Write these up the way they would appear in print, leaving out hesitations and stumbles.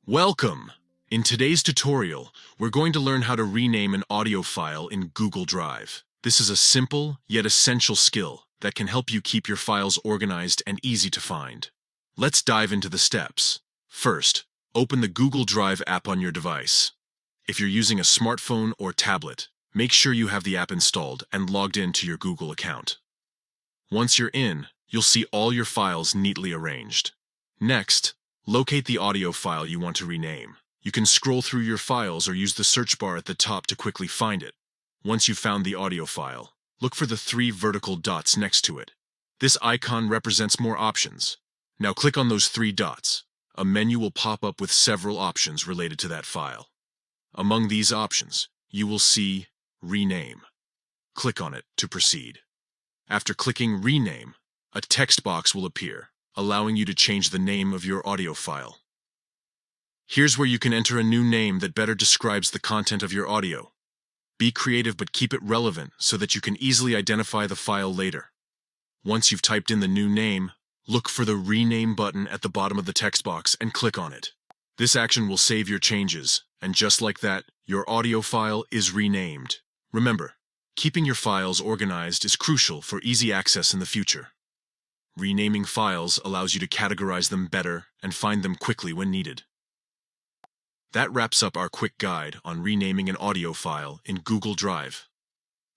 Welcome! In today's tutorial, we're going to learn how to rename an audio file in Google Drive. This is a simple, yet essential skill that can help you keep your files organized and easy to find. Let's dive into the steps. First, open the Google Drive app on your device. If you're using a smartphone or tablet, make sure you have the app installed and logged in to your Google account. Once you're in, you'll see all your files neatly arranged. Next, locate the audio file you want to rename. You can scroll through your files or use the search bar at the top to quickly find it. Once you've found the audio file, look for the 3 vertical dots next to it. This icon represents more options. Now click on those 3 dots. A menu will pop up with several options related to that file. Among these options, you will see Rename. Click on it to proceed. After clicking Rename, a text box will appear, allowing you to change the name of your audio file. Here's where you can enter a new name that better describes the content of your audio. Be creative but keep it relevant so that you can easily identify the file later. Once you've typed in the new name, look for the Rename button at the bottom of the text box and click on it. This action will save your changes, and just like that, your audio file is renamed. Remember, keeping your files organized is crucial for easy access in the future. Renaming files allows you to categorize them better and find them quickly when needed. That wraps up our quick guide on renaming an audio file in Google Drive.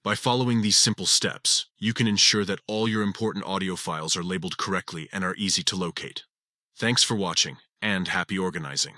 By following these simple steps, you can ensure that all your important audio files are labeled correctly and are easy to locate. Thanks for watching, and happy organizing.